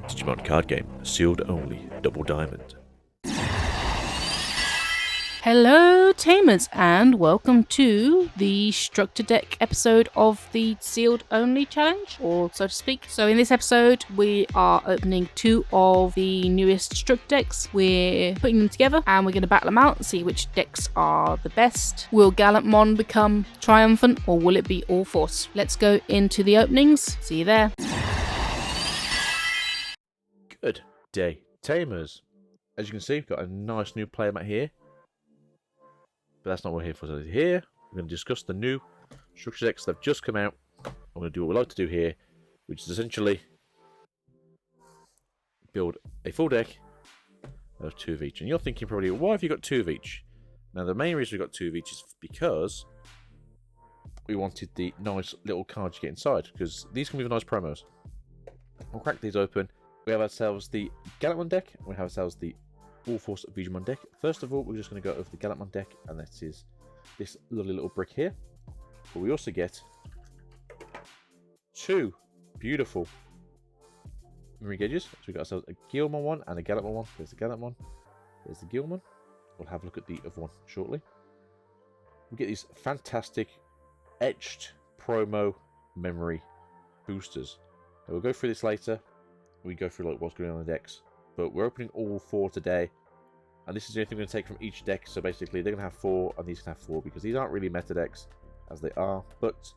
Digimon card game, sealed only, double diamond. Hello Tamers and welcome to the Structure Deck episode of the Sealed Only Challenge, or so to speak. So in this episode we are opening 2 of the newest Structure Decks. We're putting them together and we're going to battle them out and see which decks are the best. Will Gallantmon become triumphant or will it be all force? Let's go into the openings. See you there. Good day, Tamers. As you can see, we've got a nice new player mat here. But that's not what we're here for today. Here, we're going to discuss the new structure decks that have just come out. I'm going to do what we like to do here, which is essentially build a full deck of 2 of each. And you're thinking probably, why have you got 2 of each? Now, the main reason we got 2 of each is because we wanted the nice little cards you get inside, because these come with nice promos. We'll crack these open. We have ourselves the Gallantmon deck, and we have ourselves the UlforceVeedramon deck. First of all, we're just going to go over the Gallantmon deck, and that is this lovely little brick here. But we also get 2 beautiful memory gauges. So we've got ourselves a Gallantmon one and a Gallantmon one. There's the Gallantmon. There's the Gallantmon. We'll have a look at the other one shortly. We get these fantastic etched promo memory boosters. Now, we'll go through this later. We go through like what's going on in the decks. But we're opening all 4 today, and this is the only thing we're going to take from each deck. So basically, they're going to have 4, and these can have 4 because these aren't really meta decks as they are, but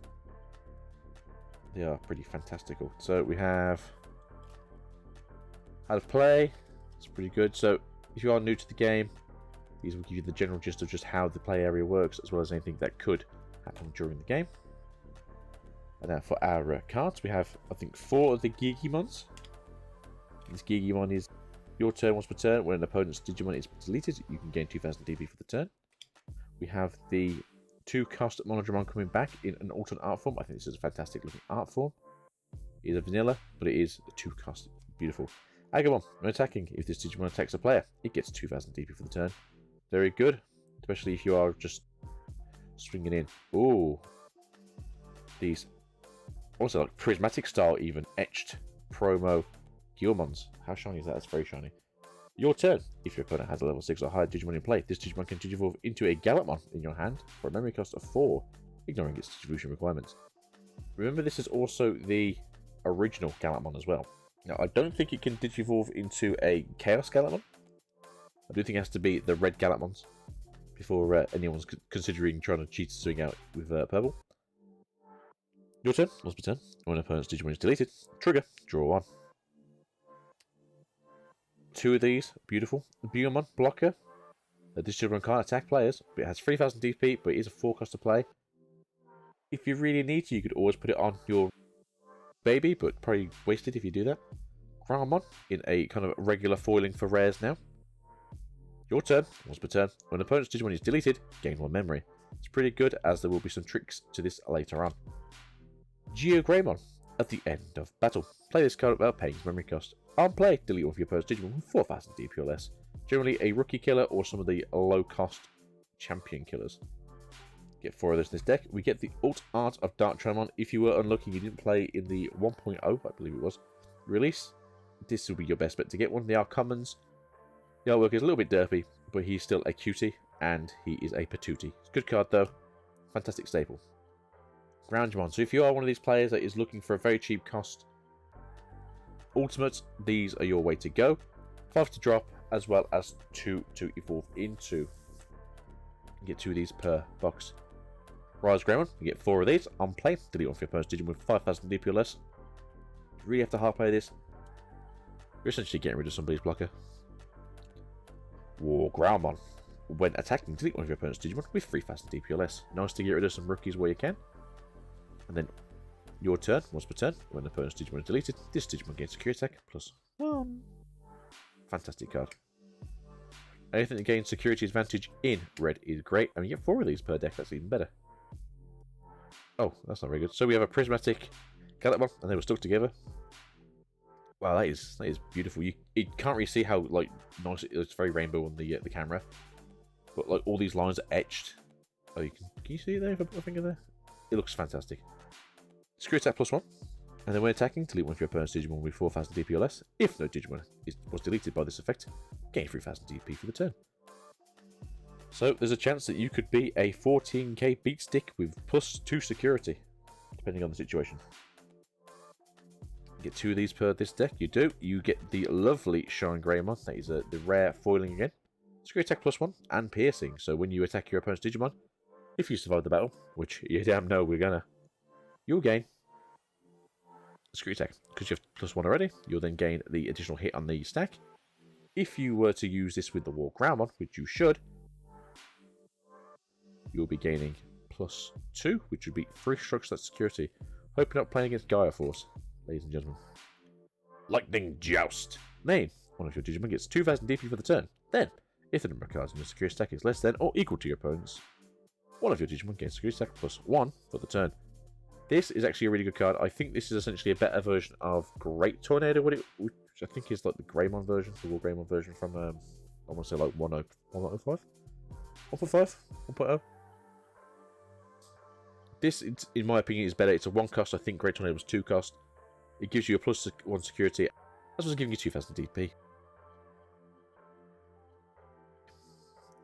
they are pretty fantastical. So we have how to play. It's pretty good. So if you are new to the game, these will give you the general gist of just how the play area works, as well as anything that could happen during the game. And now for our cards, we have I think 4 of the Gigimons. This Gigimon is your turn once per turn. When an opponent's Digimon is deleted, you can gain 2000 DP for the turn. We have the 2 cost Monodramon coming back in an alternate art form. I think this is a fantastic looking art form. It is a vanilla, but it is a 2 cost. Beautiful. Agumon, when attacking, if this Digimon attacks a player, it gets 2000 DP for the turn. Very good, especially if you are just swinging in. Ooh. These also like prismatic style, even etched promo Gallantmons. How shiny is that? That's very shiny. Your turn. If your opponent has a level 6 or higher Digimon in play, this Digimon can digivolve into a Gallantmon in your hand for a memory cost of 4, ignoring its distribution requirements. Remember, this is also the original Gallantmon as well. Now, I don't think it can digivolve into a Chaos Gallantmon. I do think it has to be the red Gallantmons before anyone's considering trying to cheat something out with purple. Your turn. Once per turn. When an opponent's Digimon is deleted, trigger, draw 1. 2 of these, beautiful. Biyomon blocker. This Digimon can't attack players, but it has 3000 DP, but it is a 4 cost to play. If you really need to, you could always put it on your baby, but probably wasted if you do that. Gallantmon in a kind of regular foiling for rares now. Your turn, once per turn. When an opponent's Digimon is deleted, gain 1 memory. It's pretty good, as there will be some tricks to this later on. Geogreymon. At the end of battle, play this card without paying its memory cost. On play, delete one of your opponent's Digimon with 4000 DP or less. Generally a rookie killer or some of the low cost champion killers. Get 4 of those in this deck. We get the Alt Art of Darktramon. If you were unlucky you didn't play in the 1.0, I believe it was, release, this will be your best bet to get one. They are commons. The artwork is a little bit derpy, but he's still a cutie, and he is a patootie. It's a good card though. Fantastic staple. Groundmon. So if you are one of these players that is looking for a very cheap cost ultimate, these are your way to go. 5 to drop, as well as 2 to evolve into. You get 2 of these per box. Rise Greymon, you get 4 of these on play. Delete one for your opponent's Digimon with 5000 DP or less. You really have to hard play this. You're essentially getting rid of somebody's blocker. War Groundmon. When attacking, delete one of your opponent's Digimon with 3000 DP or less. Nice to get rid of some rookies where you can. And then your turn, once per turn, when the opponent's Digimon is deleted, this Digimon gains security attack plus 1. Fantastic card. Anything that gains security advantage in red is great. And you get 4 of these per deck, that's even better. Oh, that's not very good. So we have a prismatic Gallantmon, and they were stuck together. Wow, that is beautiful. You can't really see how like nice it is. It's very rainbow on the camera, but like all these lines are etched. Oh, can you see it there? If I put my finger there, it looks fantastic. Screw attack +1. And then when attacking, delete one of your opponent's Digimon with 4000 DP or less. If no Digimon was deleted by this effect, gain 3000 DP for the turn. So there's a chance that you could be a 14k beat stick with +2 security, depending on the situation. You get 2 of these per this deck. You do. You get the lovely Shine Greymon. That is the rare foiling again. Screw attack +1 and piercing. So when you attack your opponent's Digimon, if you survive the battle, which you damn know we're gonna, you'll gain Screw attack. Because you have +1 already, you'll then gain the additional hit on the stack. If you were to use this with the War Groundmon, which you should, you'll be gaining +2, which would be 3 strokes that security. Hope you're not playing against Gaia Force, ladies and gentlemen. Lightning Joust. Main. One of your Digimon gets 2000 DP for the turn. Then, if the number of cards in your security stack is less than or equal to your opponent's, one of your Digimon gains security stack +1 for the turn. This is actually a really good card. I think this is essentially a better version of Great Tornado, which I think is like the Greymon version, the War Greymon version from, I want to say like 1.05? 1.5? 1.0? This, in my opinion, is better. It's a 1 cost. I think Great Tornado was 2 cost. It gives you a +1 security, as well as giving you 2000 DP.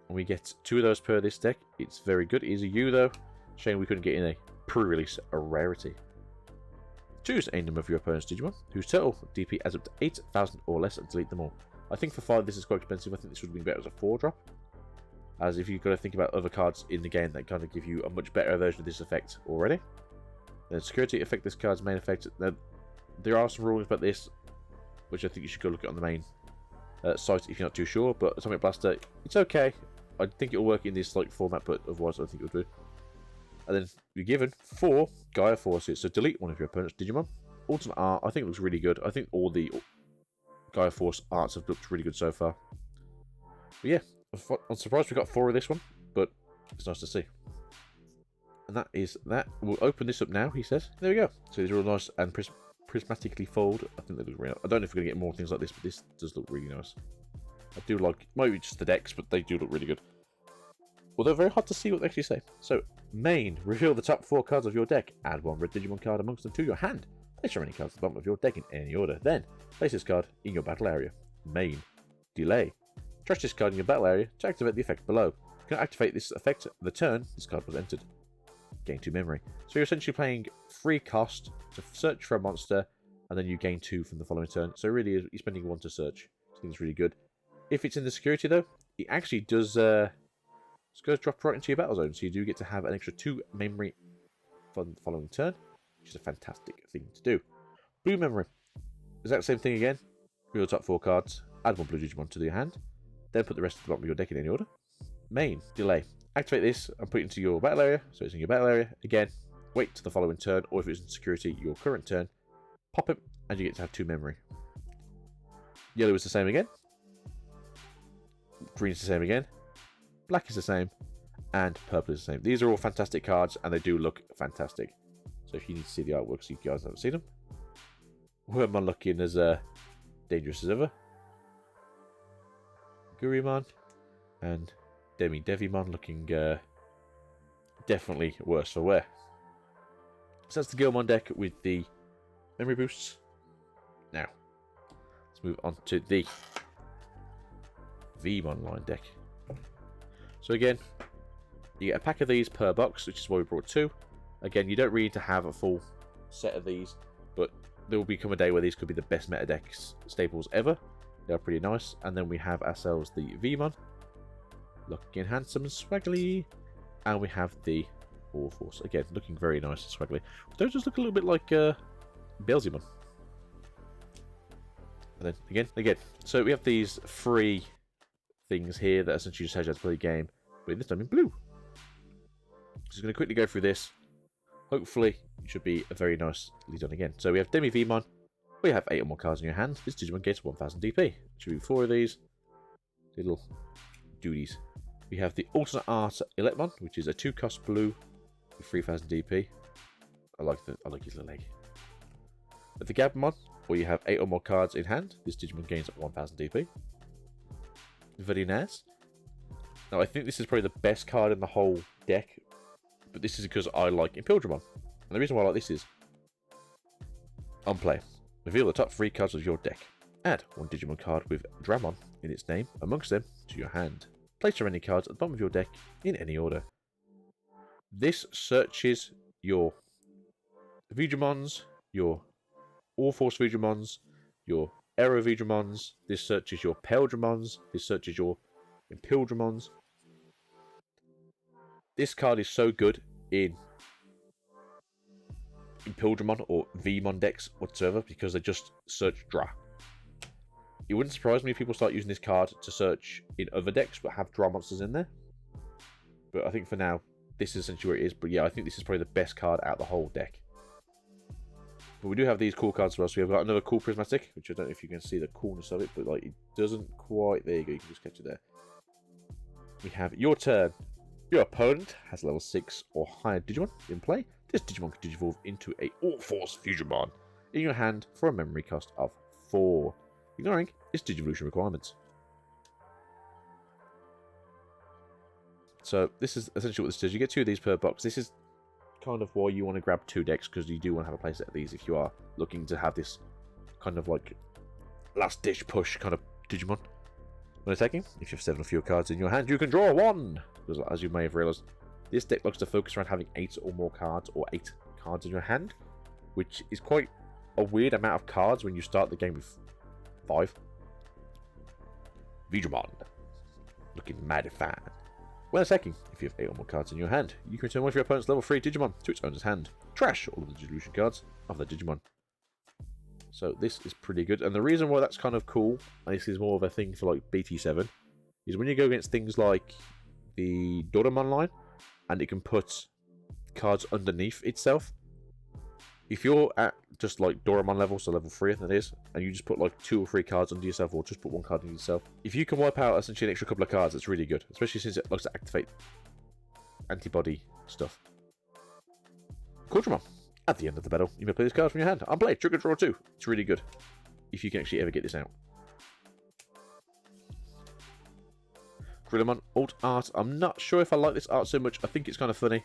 And we get 2 of those per this deck. It's very good. It is a U though. Shame we couldn't get in a pre-release a rarity. Choose a number of your opponent's Digimon, whose total DP adds up to 8,000 or less, and delete them all. I think for 5 this is quite expensive. I think this would be better as a 4-drop. As if you've got to think about other cards in the game that kind of give you a much better version of this effect already. Then security affect this card's main effect. Now, there are some rulings about this, which I think you should go look at on the main site if you're not too sure. But Atomic Blaster, it's okay. I think it'll work in this like format, but otherwise I don't think it would do. And then you're given 4 Gaia Forces. So delete one of your opponent's Digimon. Ultimate art, I think it looks really good. I think all the Gaia Force arts have looked really good so far. But yeah, I'm surprised we got 4 of this one, but it's nice to see. And that is that. We'll open this up now, he says. There we go. So these are all nice and prismatically fold. I think they look real. I don't know if we're going to get more things like this, but this does look really nice. I do like, maybe just the decks, but they do look really good. Although very hard to see what they actually say. So, main, reveal the top 4 cards of your deck. Add 1 red Digimon card amongst them to your hand. Place your remaining cards at the bottom of your deck in any order. Then, place this card in your battle area. Main, delay. Trash this card in your battle area to activate the effect below. You can activate this effect the turn this card was entered. Gain 2 memory. So you're essentially playing 3 cost to search for a monster, and then you gain 2 from the following turn. So really, you're spending 1 to search. I think it's really good. If it's in the security though, it actually does drop right into your battle zone, so you do get to have an extra 2 memory for the following turn, which is a fantastic thing to do. Blue memory. Exact same thing again. Reveal the top 4 cards. Add 1 blue Digimon to your hand. Then put the rest of the bottom of your deck in any order. Main, delay. Activate this and put it into your battle area. So it's in your battle area. Again, wait to the following turn, or if it's in security, your current turn. Pop it, and you get to have 2 memory. Yellow is the same again. Green is the same again. Black is the same. And purple is the same. These are all fantastic cards, and they do look fantastic. So if you need to see the artwork, so you guys haven't seen them. Wormmon looking as dangerous as ever. Gurumon and Devimon looking definitely worse for wear. So that's the Gallantmon deck with the memory boosts. Now, let's move on to the Veedramon line deck. So again, you get a pack of these per box, which is why we brought 2. Again, you don't really need to have a full set of these, but there will become a day where these could be the best meta decks staples ever. They are pretty nice. And then we have ourselves the Veedramon, looking handsome and swaggly. And we have the Ulforce, again, looking very nice and swaggly. Those just look a little bit like Beelzemon. And then again, so we have these 3 things here that essentially just tells you how to play the game, but this time in blue. Just going to quickly go through this. Hopefully, it should be a very nicely done again. So we have Demi Veedramon. We have 8 or more cards in your hand. This Digimon gets 1000 DP. Should be 4 of these little duties. We have the alternate art Gallantmon, which is a 2-cost blue with 3000 DP. I like his little leg. With the Gallantmon, where you have 8 or more cards in hand, this Digimon gains 1000 DP. Very nice. Now I think this is probably the best card in the whole deck, but this is because I like Impildramon. And the reason why I like this is, on play, reveal the top 3 cards of your deck. Add 1 Digimon card with Dramon in its name amongst them to your hand. Place your remaining cards at the bottom of your deck in any order. This searches your Veedramons, your UlforceVeedramons, your AgitoSwiftly. This searches your Peldramons. This searches your Impildramons. This card is so good in Impildramon or Vmon decks whatsoever because they just search Dra. It wouldn't surprise me if people start using this card to search in other decks but have Dra monsters in there. But I think for now, this is essentially where it is. But yeah, I think this is probably the best card out of the whole deck. But we do have these cool cards as well. So we've got another cool Prismatic, which I don't know if you can see the coolness of it, but like it doesn't quite. There you go, you can just catch it there. We have your turn. Your opponent has level 6 or higher Digimon in play. This Digimon can digivolve into a UlforceVeedramon in your hand for a memory cost of 4, ignoring its Digivolution requirements. So this is essentially what this does. You get 2 of these per box. This is kind of why you want to grab 2 decks, because you do want to have a playset of these if you are looking to have this kind of like last ditch push kind of Digimon. When attacking, if you have 7 or fewer cards in your hand, you can draw 1! Because as you may have realised, this deck likes to focus around having 8 or more cards, or 8 cards in your hand, which is quite a weird amount of cards when you start the game with 5. Veedramon. Looking mighty fine. When attacking, if you have 8 or more cards in your hand, you can return one of your opponent's level 3 Digimon to its owner's hand. Trash all of the Digivolution cards of the Digimon. So this is pretty good. And the reason why that's kind of cool, and this is more of a thing for like BT7, is when you go against things like the Doramon line, and it can put cards underneath itself. If you're at just like Doramon level, so level 3 I think it is, and you just put like 2 or 3 cards under yourself, or just put 1 card under yourself, if you can wipe out essentially an extra couple of cards, it's really good. Especially since it likes to activate antibody stuff. Quadramon. At the end of the battle, you may play this card from your hand. Unplay, trigger draw 2. It's really good. If you can actually ever get this out. Grillamon alt art. I'm not sure if I like this art so much. I think it's kind of funny.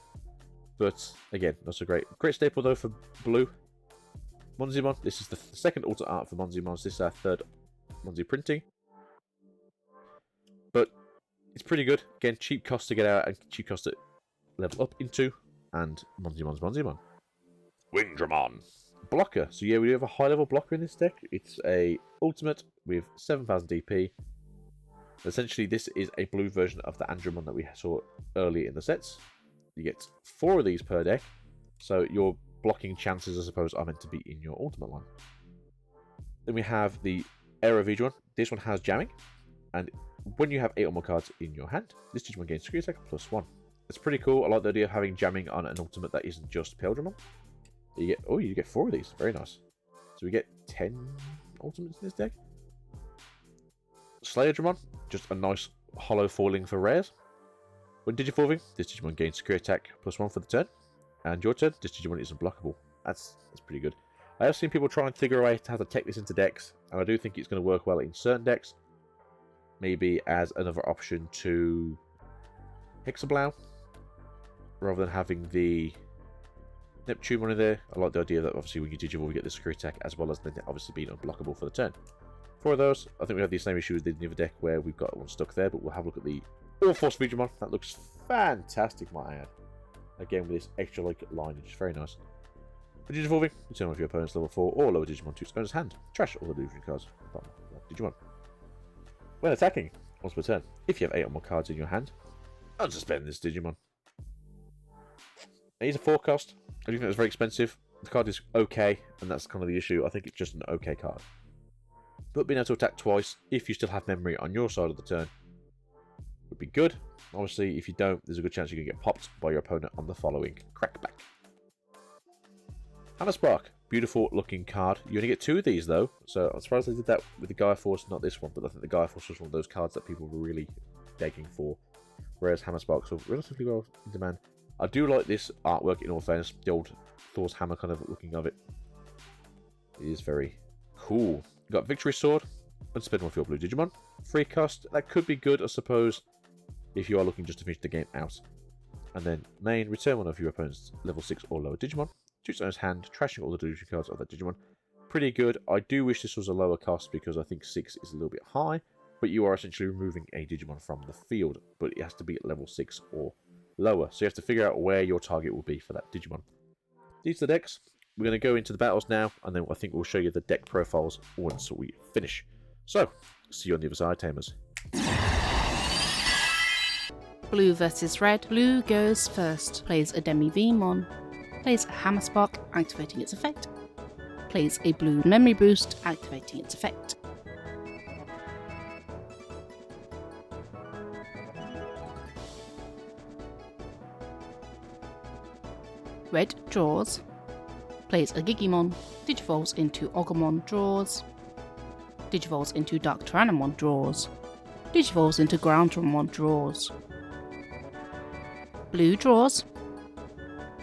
But again, not so great. Great staple though for blue. Monzimon. This is the second alt art for Monzimon. This is our 3rd Monzi printing. But it's pretty good. Again, cheap cost to get out and cheap cost to level up into. And Monzimon's Monzimon. Wingdramon. Blocker. So yeah, we do have a high level blocker in this deck. It's a ultimate with 7000 DP. Essentially, this is a blue version of the Andromon that we saw earlier in the sets. You get 4 of these per deck. So your blocking chances, I suppose, are meant to be in your ultimate line. Then we have the AgitoSwiftly. This one has jamming. And when you have 8 or more cards in your hand, this Digimon gains screen attack +1. It's pretty cool. I like the idea of having jamming on an ultimate that isn't just Peldramon. You get 4 of these. Very nice. So we get 10 ultimates in this deck. SlayerDramon, just a nice hollow falling for rares. When digivolving, this Digimon gains secure attack +1 for the turn. And your turn, this Digimon is unblockable. That's pretty good. I have seen people try and figure out how to take this into decks, and I do think it's going to work well in certain decks. Maybe as another option to Hexablow, rather than having the Neptune one in there. I like the idea that obviously when you digivolve, you get the secure attack, as well as then obviously being unblockable for the turn. 4 of those. I think we have the same issue with the other deck where we've got one stuck there, but we'll have a look at the UlforceVeedramon. That looks fantastic, might I add. Again, with this extra like line, which is very nice. For digivolving, return one of your opponent's level 4 or lower Digimon to its owner's hand. Trash all the illusion cards. Digimon. When attacking, once per turn, if you have 8 or more cards in your hand, unsuspend this Digimon. It is a 4 cost. I do think it's very expensive. The card is okay, and that's kind of the issue. I think it's just an okay card. But being able to attack twice, if you still have memory on your side of the turn, would be good. Obviously, if you don't, there's a good chance you can get popped by your opponent on the following crackback. Hammerspark. Beautiful looking card. You only get 2 of these though, so I'm surprised they did that with the Gaia Force, not this one, but I think the Gaia Force was one of those cards that people were really begging for, whereas Hammersparks are relatively well in demand. I do like this artwork in all fairness, the old Thor's hammer kind of looking of it. It is very cool. You've got Victory Sword, unspend one for your blue Digimon. 3 cost, that could be good I suppose, if you are looking just to finish the game out. And then main, return one of your opponent's level 6 or lower Digimon to its owner's hand, trashing all the illusion cards of that Digimon. Pretty good. I do wish this was a lower cost because I think 6 is a little bit high, but you are essentially removing a Digimon from the field, but it has to be at level 6 or lower. So you have to figure out where your target will be for that Digimon. These are the decks. We're going to go into the battles now, and then I think we'll show you the deck profiles once we finish. So, see you on the other side, Tamers. Blue versus red. Blue goes first. Plays a Demi-Veemon. Plays a Hammer Spark, activating its effect. Plays a blue Memory Boost, activating its effect. Red draws. Plays a Gigimon. Digivolves into Agumon, draws. Digivolves into Dark Tyrannomon, draws. Digivolves into Gallantmon, draws. Blue draws.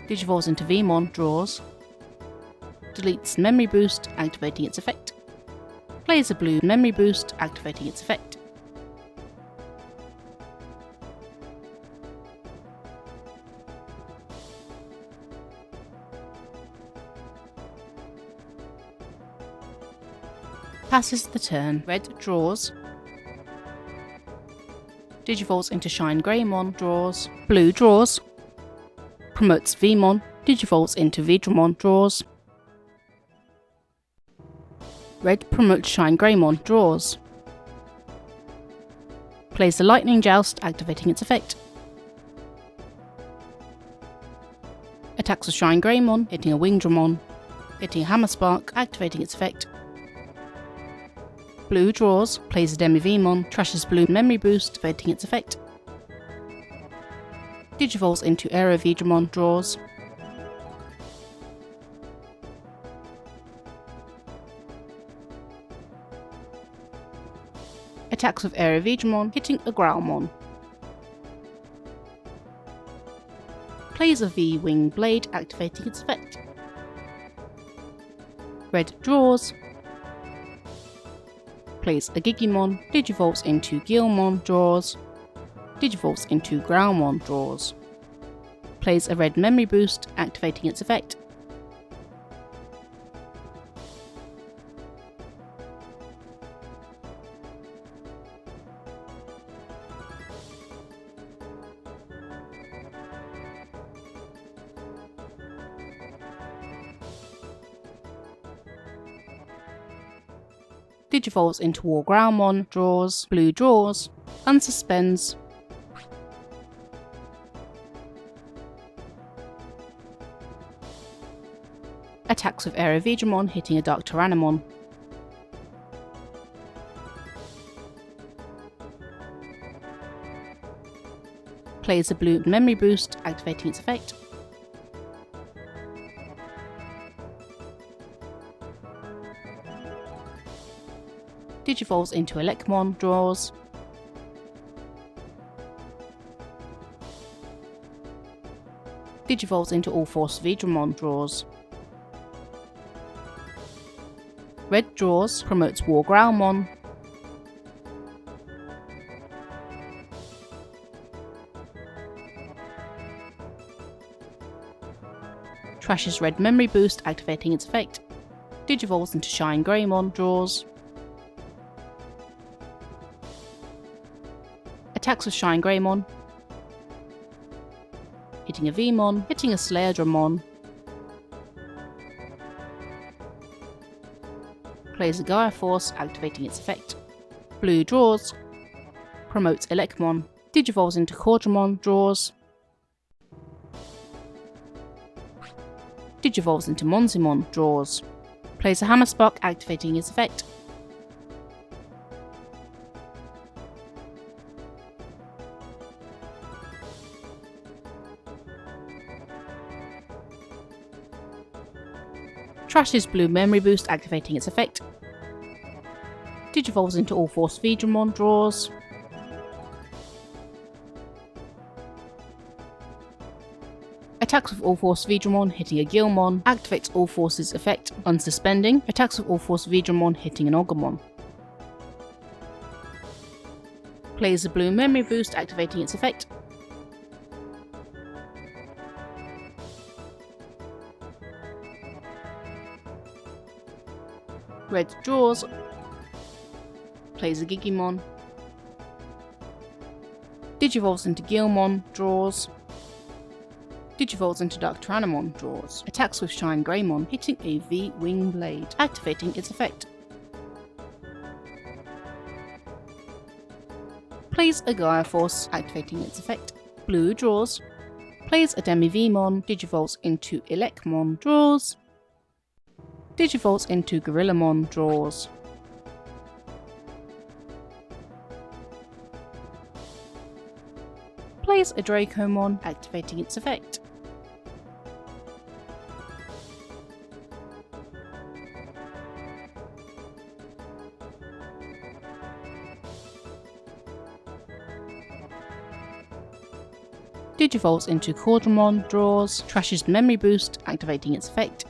Digivolves into Veemon, draws. Deletes Memory Boost, activating its effect. Plays a blue Memory Boost, activating its effect. Passes the turn. Red draws. Digivolves into Shine Greymon, draws. Blue draws. Promotes Veemon. Digivolves into Veedramon, draws. Red promotes Shine Greymon, draws. Plays the Lightning Joust, activating its effect. Attacks with Shine Greymon, hitting a Wingdramon. Hitting a Hammer Spark, activating its effect. Blue draws, plays a Demi-Veemon, trashes blue Memory Boost, activating its effect. Digivolves into AgitoSwiftly, draws. Attacks with AgitoSwiftly, hitting a Growlmon. Plays a V-Wing Blade, activating its effect. Red draws. Plays a Gigimon, Digivolves into Gallantmon, draws. Digivolves into Growlmon, draws. Plays a red Memory Boost, activating its effect. Digivolves into War Growlmon, draws. Blue draws. Unsuspends. Attacks with AgitoSwiftly, hitting a Dark Tyrannomon. Plays a blue Memory Boost, activating its effect. Digivolves into Gallantmon, draws. Digivolves into UlforceVeedramon, draws. Red draws, promotes War Growlmon. Trashes red Memory Boost, activating its effect. Digivolves into Shine Greymon, draws. Attacks with Shine Greymon. Hitting a Veemon, hitting a ST7-ST8. Plays a Gaia Force, activating its effect. Blue draws. Promotes Gallantmon. Digivolves into Quadramon, draws. Digivolves into Monzimon, draws. Plays a Hammer Spark, activating its effect. Trashes blue Memory Boost, activating its effect. Digivolves into UlforceVeedramon, draws. Attacks with UlforceVeedramon, hitting a Gallantmon, activates Ulforce's effect, unsuspending. Attacks with UlforceVeedramon, hitting an Agumon. Plays the blue Memory Boost, activating its effect. Red draws, plays a Gigimon, Digivolves into Gallantmon, draws, Digivolves into Dark Tyrannomon, draws, attacks with Shine Greymon, hitting a V-Wing Blade, activating its effect. Plays a Gaia Force, activating its effect. Blue draws, plays a Demi-Vmon, Digivolves into Elecmon, draws, Digivolves into Gorillamon, draws, plays a Dracomon, activating its effect. Digivolves into Quadramon, draws, trashes Memory Boost, activating its effect.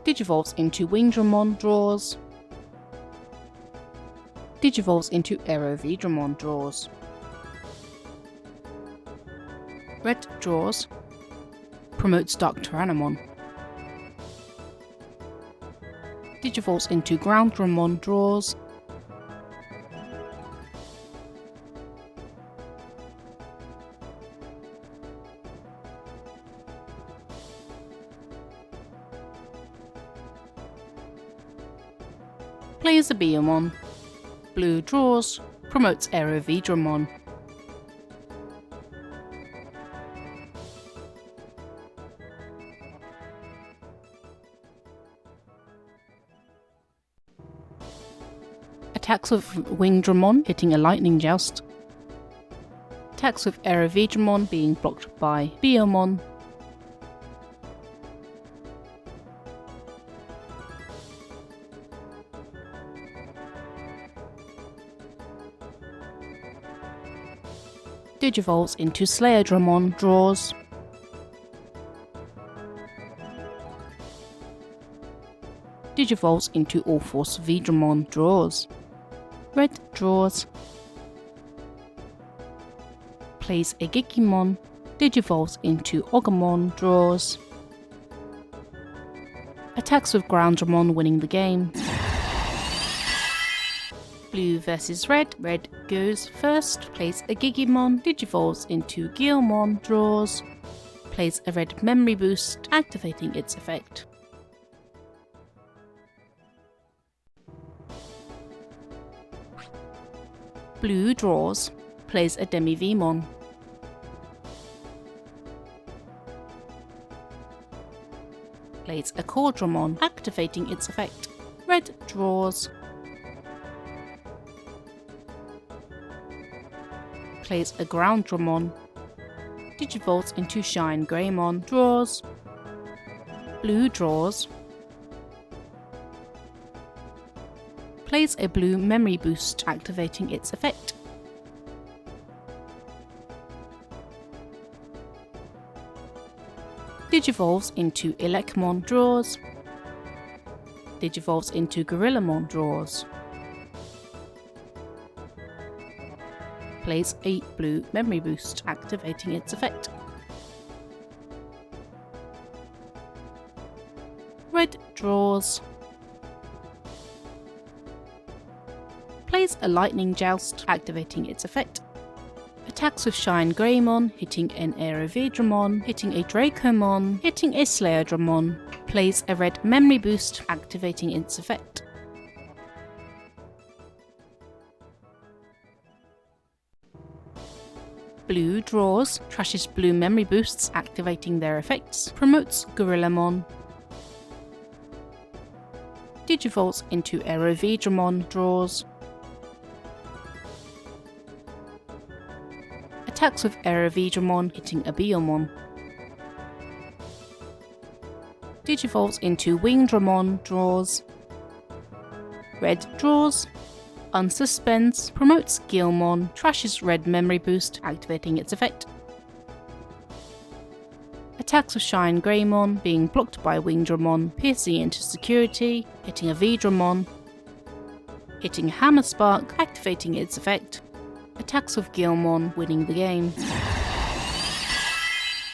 Digivolves into Wingdramon, draws, Digivolves into AgitoSwiftly, draws. Red draws, promotes Dark Tyrannomon. Digivolves into Groundramon, draws, plays a Beomon. Blue draws, promotes AgitoSwiftly. Attacks with Wingdramon, hitting a Lightning Joust. Attacks with AgitoSwiftly being blocked by Beomon. Digivolves into SlayerDramon, draws, Digivolves into UlforceVeedramon, draws. Red draws, plays a Gigimon, Digivolves into Ogamon, draws, attacks with Groundramon, winning the game. Blue versus red. Red goes first, plays a Gigimon, Digivolves into Gallantmon, draws, plays a red Memory Boost, activating its effect. Blue draws, plays a Demi-Vmon. Plays a Quadramon, activating its effect. Red draws, plays a Groundramon, Digivolves into Shine Greymon, draws, Blue draws, plays a blue Memory Boost, activating its effect. Digivolves into Elecmon, draws, Digivolves into Gorillamon, draws, plays a blue Memory Boost, activating its effect. Red draws, plays a Lightning Joust, activating its effect. Attacks with Shine Greymon, hitting an AgitoSwiftly, hitting a Dracomon, hitting a SlayerDramon, plays a red Memory Boost, activating its effect. Blue draws, trashes blue Memory Boosts, activating their effects, promotes Gorillamon, Digivolves into AgitoSwiftly, draws, attacks with AgitoSwiftly, hitting a Beomon, Digivolves into Wingdramon, draws, red draws, unsuspends, promotes Gallantmon, trashes red Memory Boost, activating its effect. Attacks with Shine Greymon, being blocked by Wingdramon, piercing into security, hitting a Veedramon, hitting Hammer Spark, activating its effect. Attacks with Gallantmon, winning the game.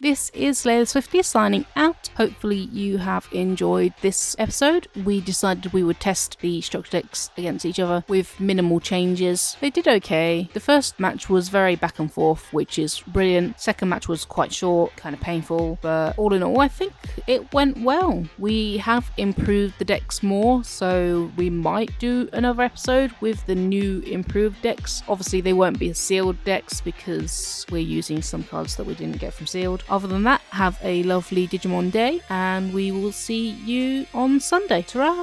This is LaylaSwiftly signing out. hopefully you have enjoyed this episode. We decided we would test the structure decks against each other with minimal changes. They did okay. The first match was very back and forth, which is brilliant. Second match was quite short, kind of painful, but all in all, I think it went well. We have improved the decks more, so we might do another episode with the new improved decks. Obviously, they won't be sealed decks because we're using some cards that we didn't get from sealed. Other than that, have a lovely Digimon day, and we will see you on Sunday. Ta-ra!